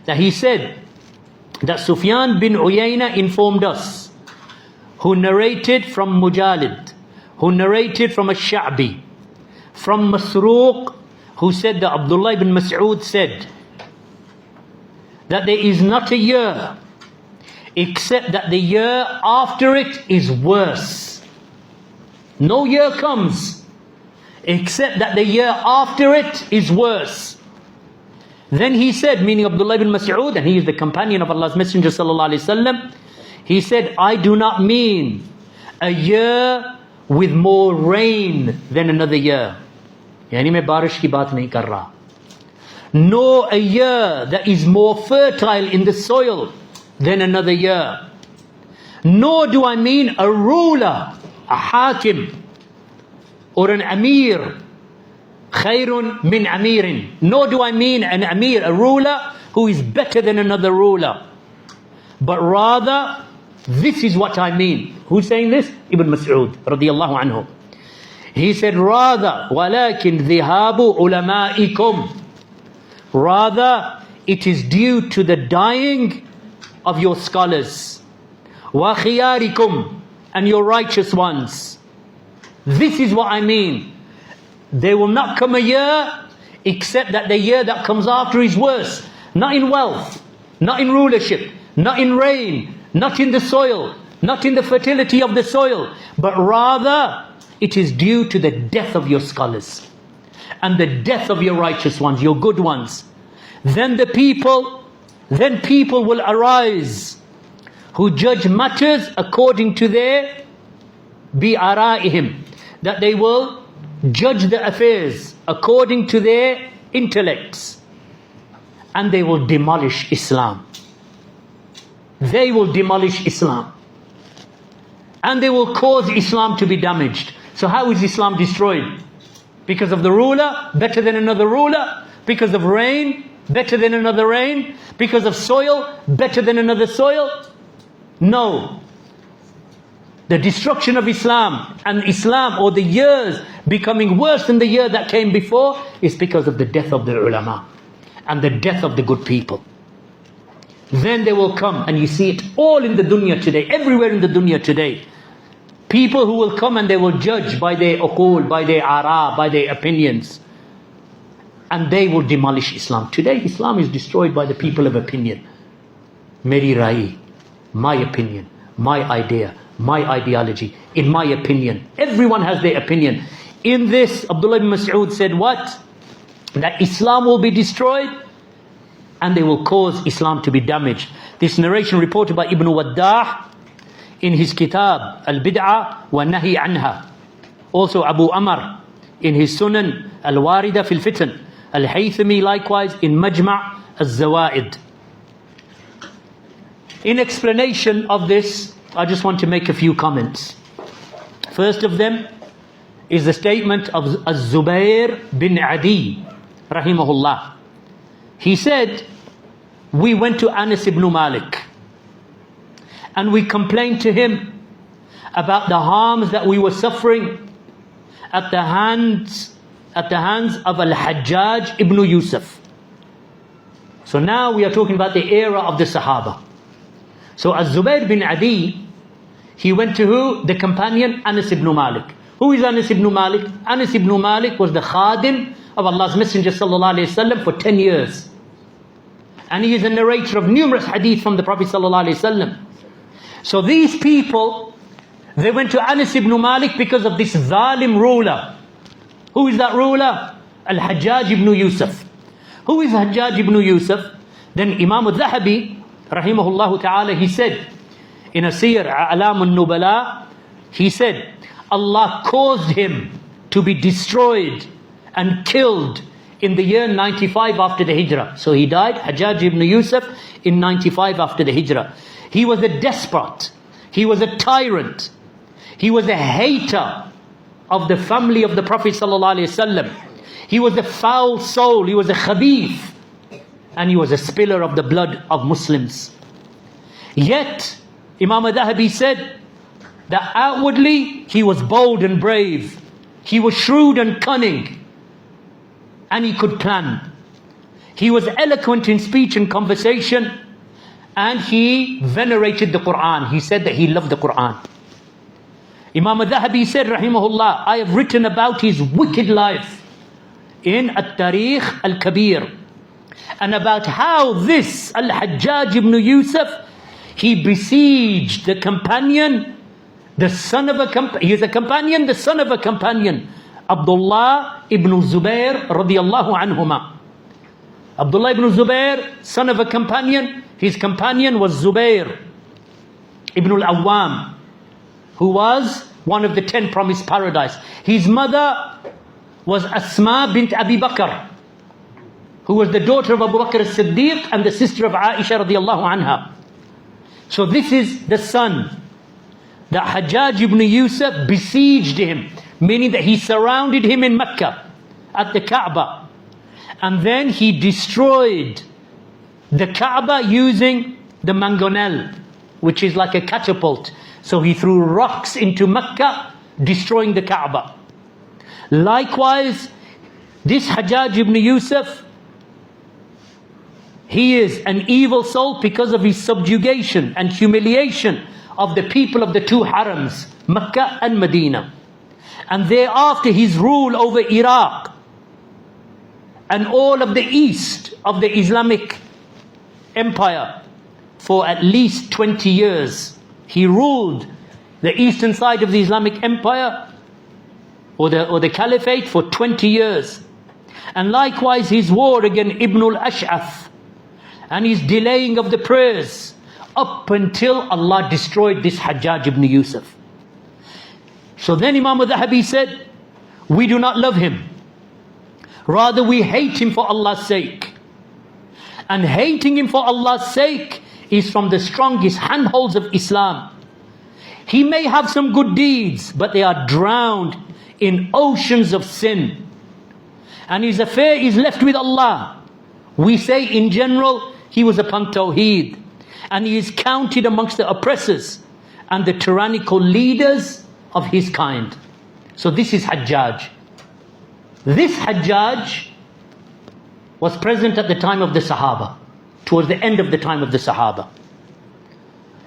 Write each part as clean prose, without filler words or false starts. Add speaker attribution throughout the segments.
Speaker 1: that he said that Sufyan bin Uyayna informed us, who narrated from Mujalid, who narrated from Ash-Sha'bi, from Masruq, who said that Abdullah ibn Mas'ud said that there is not a year except that the year after it is worse. No year comes except that the year after it is worse. Then he said, meaning Abdullah ibn Mas'ud, and he is the companion of Allah's Messenger sallallahu alaihi wasallam, he said, I do not mean a year with more rain than another year. Yani मैं बारिश की बात नहीं कर रहा. Nor a year that is more fertile in the soil than another year. Nor do I mean a ruler, a hakim, or an amir, khairun min amirin. Nor do I mean an amir, a ruler who is better than another ruler. But rather, this is what I mean. Who's saying this? Ibn Mas'ud radiyallahu anhu. He said, rather, وَلَكِنْ ذِهَابُ عُلَمَائِكُمْ. Rather, it is due to the dying of your scholars. وَخِيَارِكُمْ. And your righteous ones. This is what I mean. There will not come a year except that the year that comes after is worse. Not in wealth, not in rulership, not in rain, not in the soil, not in the fertility of the soil, but rather it is due to the death of your scholars and the death of your righteous ones, your good ones. Then people will arise who judge matters according to their bi'ara'ihim, that they will judge the affairs according to their intellects, and they will demolish Islam. They will demolish Islam, and they will cause Islam to be damaged. So how is Islam destroyed? Because of the ruler, better than another ruler? Because of rain, better than another rain? Because of soil, better than another soil? No. The destruction of Islam, and Islam, or the years becoming worse than the year that came before, is because of the death of the ulama and the death of the good people. Then they will come, and you see it all in the dunya today, everywhere in the dunya today. People who will come and they will judge by their uqul, by their ara, by their opinions. And they will demolish Islam. Today Islam is destroyed by the people of opinion. Meri rai, my opinion, my idea, my ideology, in my opinion. Everyone has their opinion. In this, Abdullah ibn Mas'ud said what? That Islam will be destroyed and they will cause Islam to be damaged. This narration reported by Ibn Waddah in his kitab Al-Bid'ah wa Nahi Anha. Also Abu Amr in his Sunan Al-Warida fil Fitan. Al-Haythami likewise in Majma' Al-Zawaid. In explanation of this, I just want to make a few comments. First of them is the statement of Az-Zubair bin Adi rahimahullah. He said, we went to Anas ibn Malik and we complained to him about the harms that we were suffering at the hands of Al-Hajjaj ibn Yusuf. So now we are talking about the era of the Sahaba. So Az-Zubair bin Adi, he went to who? The companion Anas ibn Malik. Who is Anas ibn Malik? Anas ibn Malik was the khadim of Allah's Messenger sallallahu alaihi wasallam for 10 years. And he is a narrator of numerous hadith from the Prophet sallallahu alaihi wasallam. So these people, they went to Anas ibn Malik because of this zalim ruler. Who is that ruler? Al-Hajjaj ibn Yusuf. Who is Hajjaj ibn Yusuf? Then Imam al-Dhahabi rahimahullah ta'ala, he said in a Siyar A'lam al-Nubala, he said Allah caused him to be destroyed and killed in the year 95 after the Hijrah. So he died, Hajjaj ibn Yusuf, in 95 after the Hijrah. He was a despot, he was a tyrant, he was a hater of the family of the Prophet sallallahu alaihi wasallam. He was a foul soul, he was a khabith, and he was a spiller of the blood of Muslims. Yet Imam al-Dhahabi said that outwardly he was bold and brave, he was shrewd and cunning, and he could plan. He was eloquent in speech and conversation, and he venerated the Quran. He said that he loved the Quran. Imam al-Dhahabi said, rahimahullah, I have written about his wicked life in At-Tarikh Al-Kabir, and about how this Al-Hajjaj ibn Yusuf, he besieged the companion, the son of a companion, he is a companion, the son of a companion, Abdullah ibn Zubair radiyallahu anhuma. Abdullah ibn Zubair, son of a companion, his companion was Zubair ibn al-Awwam, who was one of the 10 promised paradise. His mother was Asma bint Abi Bakr, who was the daughter of Abu Bakr as-Siddiq and the sister of Aisha radiyallahu anha. So this is the son that Hajjaj ibn Yusuf besieged him, meaning that he surrounded him in Mecca at the Kaaba. And then he destroyed the Kaaba using the mangonel, which is like a catapult. So he threw rocks into Mecca, destroying the Kaaba. Likewise, this Hajjaj ibn Yusuf, he is an evil soul because of his subjugation and humiliation of the people of the two harams, Mecca and Medina. And thereafter his rule over Iraq and all of the east of the Islamic empire for at least 20 years. He ruled the eastern side of the Islamic empire or the caliphate for 20 years. And likewise his war against Ibn al-Ash'ath and his delaying of the prayers up until Allah destroyed this Hajjaj ibn Yusuf. So then Imam al-Dhahabi said, we do not love him. Rather we hate him for Allah's sake. And hating him for Allah's sake is from the strongest handholds of Islam. He may have some good deeds, but they are drowned in oceans of sin. And his affair is left with Allah. We say in general, he was upon Tawheed. And he is counted amongst the oppressors and the tyrannical leaders of his kind. So this is Hajjaj. This Hajjaj was present at the time of the Sahaba, towards the end of the time of the Sahaba.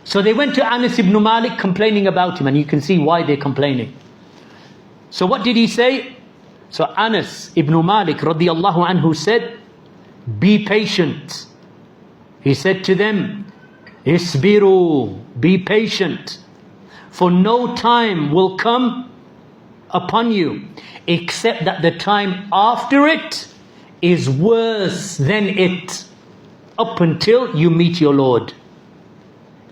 Speaker 1: So they went to Anas ibn Malik complaining about him, and you can see why they're complaining. So what did he say? So Anas ibn Malik radiyallahu anhu said, be patient. He said to them, Isbiru, be patient, for no time will come upon you except that the time after it is worse than it, up until you meet your Lord.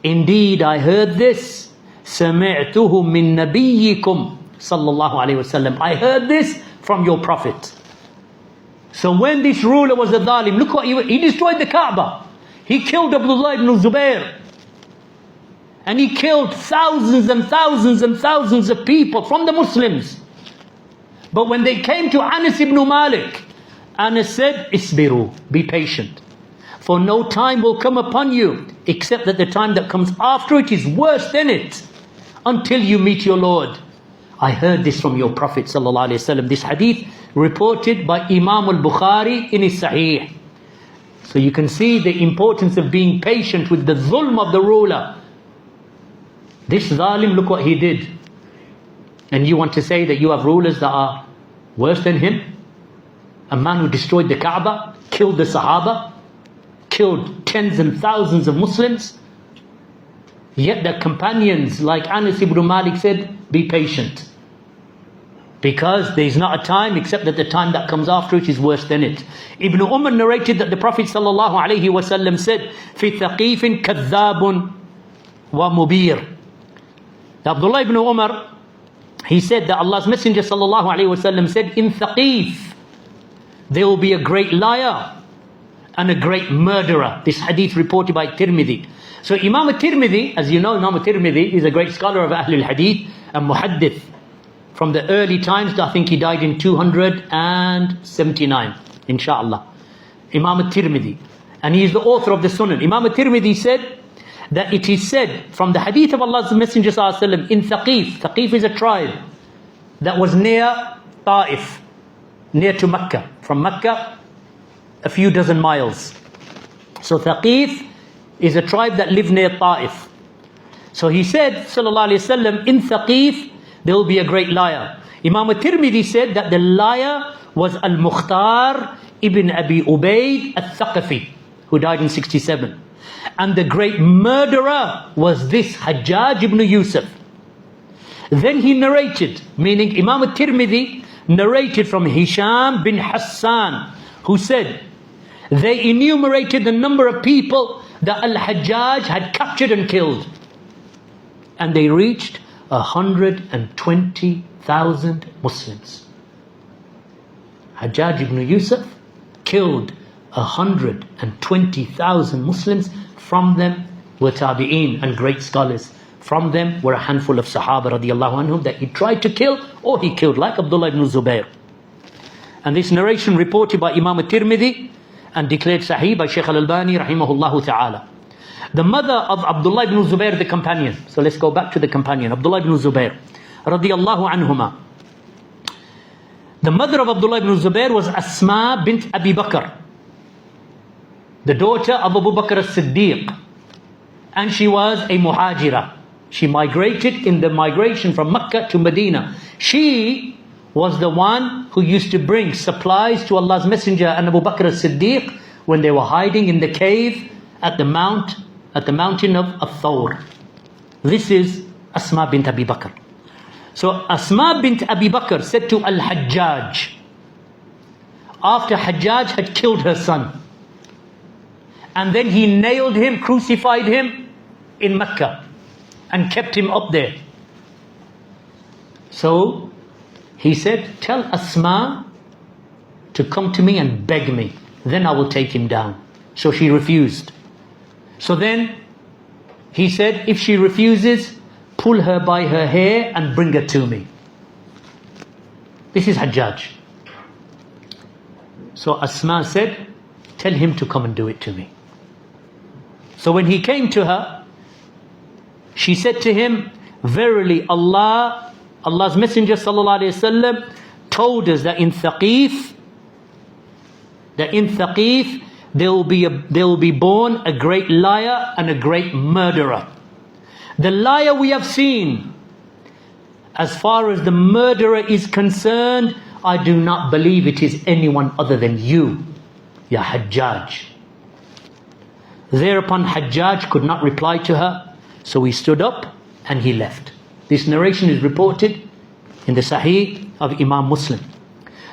Speaker 1: Indeed, I heard this, سَمِعْتُهُ مِن نَبِيِّكُمْ sallallahu alayhi wasallam. I heard this from your Prophet. So when this ruler was a dhalim, look what he destroyed the Kaaba. He killed Abdullah ibn Zubair. And he killed thousands and thousands and thousands of people from the Muslims. But when they came to Anas ibn Malik, Anas said, Isbiru, be patient. For no time will come upon you, except that the time that comes after it is worse than it, until you meet your Lord. I heard this from your Prophet sallallahu alaihi wasallam. This hadith reported by Imam al-Bukhari in his Sahih. So you can see the importance of being patient with the zulm of the ruler. This zalim, look what he did. And you want to say that you have rulers that are worse than him? A man who destroyed the Kaaba, killed the Sahaba, killed tens and thousands of Muslims. Yet the companions like Anas ibn Malik said, be patient. Because there is not a time except that the time that comes after it is worse than it. Ibn Umar narrated that the Prophet sallallahu alaihi wasallam said, في ثقيف كذاب ومبير. Abdullah ibn Umar, he said that Allah's Messenger sallallahu alaihi wasallam said, in Thaqif there will be a great liar and a great murderer. This hadith reported by Tirmidhi. So Imam al-Tirmidhi, as you know, Imam al-Tirmidhi is a great scholar of Ahlul Hadith and Muhaddith. From the early times, I think he died in 279, inshallah. Imam al-Tirmidhi. And he is the author of the Sunan. Imam al-Tirmidhi said that it is said from the hadith of Allah's Messenger sallallahu alaihi wasallam in Thaqif. Thaqif is a tribe that was near Ta'if, near to Mecca. From Mecca, a few dozen miles. So Thaqif is a tribe that live near Ta'if. So he said, sallallahu alayhi wasallam, in Thaqif there will be a great liar. Imam al-Tirmidhi said that the liar was Al-Mukhtar ibn Abi Ubaid al-Thaqafi, who died in 67. And the great murderer was this Hajjaj ibn Yusuf. Then he narrated, meaning Imam al-Tirmidhi narrated from Hisham bin Hassan, who said, they enumerated the number of people that Al-Hajjaj had captured and killed. And they reached 120,000 Muslims. Hajjaj ibn Yusuf killed 120,000 Muslims. From them were tabi'een and great scholars. From them were a handful of Sahaba radiallahu anhum that he tried to kill or he killed, like Abdullah ibn Zubayr. And this narration reported by Imam al-Tirmidhi and declared Sahih by Shaykh al-Albani rahimahullah ta'ala. The mother of Abdullah ibn Zubayr, the companion. So let's go back to the companion, Abdullah ibn Zubayr radiyallahu anhuma. The mother of Abdullah ibn Zubayr was Asma bint Abi Bakr, the daughter of Abu Bakr as-Siddiq. And she was a muhajira. She migrated in the migration from Mecca to Medina. She was the one who used to bring supplies to Allah's Messenger and Abu Bakr as-Siddiq when they were hiding in the cave at the mountain of Thawr. This is Asma bint Abi Bakr. So Asma bint Abi Bakr said to Al-Hajjaj, after Hajjaj had killed her son, and then he nailed him, crucified him in Mecca and kept him up there. So he said, tell Asma to come to me and beg me, then I will take him down. So she refused. So then he said, if she refuses, pull her by her hair and bring her to me. This is Hajjaj. So Asma said, tell him to come and do it to me. So when he came to her, she said to him, verily Allah's Messenger sallallahu alaihi wasallam told us that in Thaqif there will be born a great liar and a great murderer. The liar we have seen. As far as the murderer is concerned, I do not believe it is anyone other than you, Ya Hajjaj. Thereupon Hajjaj could not reply to her, so he stood up and he left. This narration is reported in the Sahih of Imām Muslim.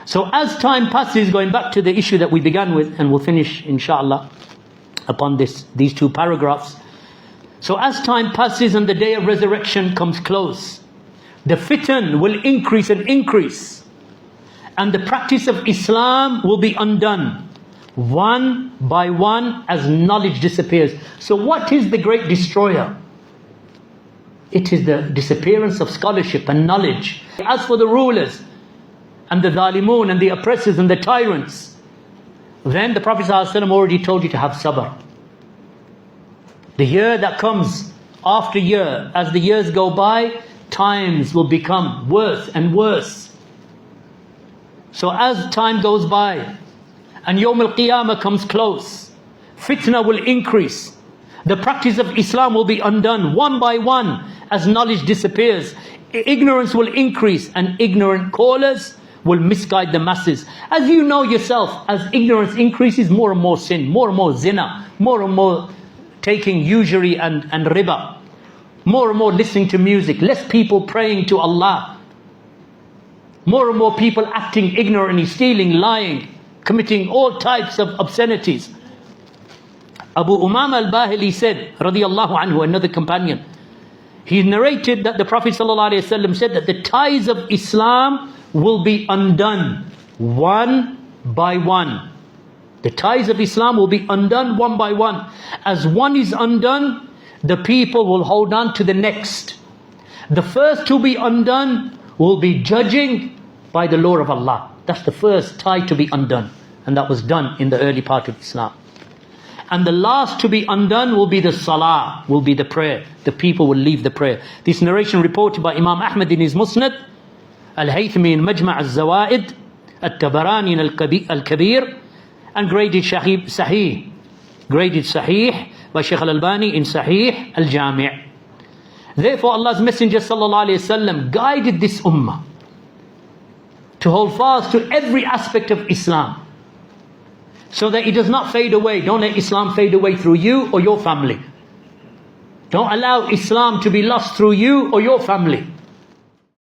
Speaker 1: So as time passes, going back to the issue that we began with, and we'll finish inshallah upon these two paragraphs. So as time passes and the day of resurrection comes close, the fitan will increase and increase, and the practice of Islam will be undone one by one as knowledge disappears. So what is the great destroyer? It is the disappearance of scholarship and knowledge. As for the rulers and the dhalimun and the oppressors and the tyrants, then the Prophet ﷺ already told you to have sabr. The year that comes after year, as the years go by, times will become worse and worse. So as time goes by and Yawm al-Qiyamah comes close, fitna will increase. The practice of Islam will be undone one by one as knowledge disappears. Ignorance will increase and ignorant callers will misguide the masses. As you know yourself, as ignorance increases, more and more sin, more and more zina, more and more taking usury and riba, more and more listening to music, less people praying to Allah, more and more people acting ignorantly, stealing, lying, committing all types of obscenities. Abu Umama al-Bahili said, radiyallahu anhu, another companion, he narrated that the Prophet ﷺ said that the ties of Islam will be undone one by one. The ties of Islam will be undone one by one. As one is undone, the people will hold on to the next. The first to be undone will be judging by the law of Allah. That's the first tie to be undone. And that was done in the early part of Islam. And the last to be undone will be the salah, will be the prayer. The people will leave the prayer. This narration reported by Imam Ahmad in his Musnad, Al-Haythami in Majma' al-Zawaid, At-Tabarani in Al-Kabir, and graded Sahih. Graded Sahih by Shaykh al-Albani in Sahih al-Jami'. Therefore Allah's Messenger sallallahu alayhi wasallam guided this ummah to hold fast to every aspect of Islam, so that it does not fade away. Don't let Islam fade away through you or your family. Don't allow Islam to be lost through you or your family.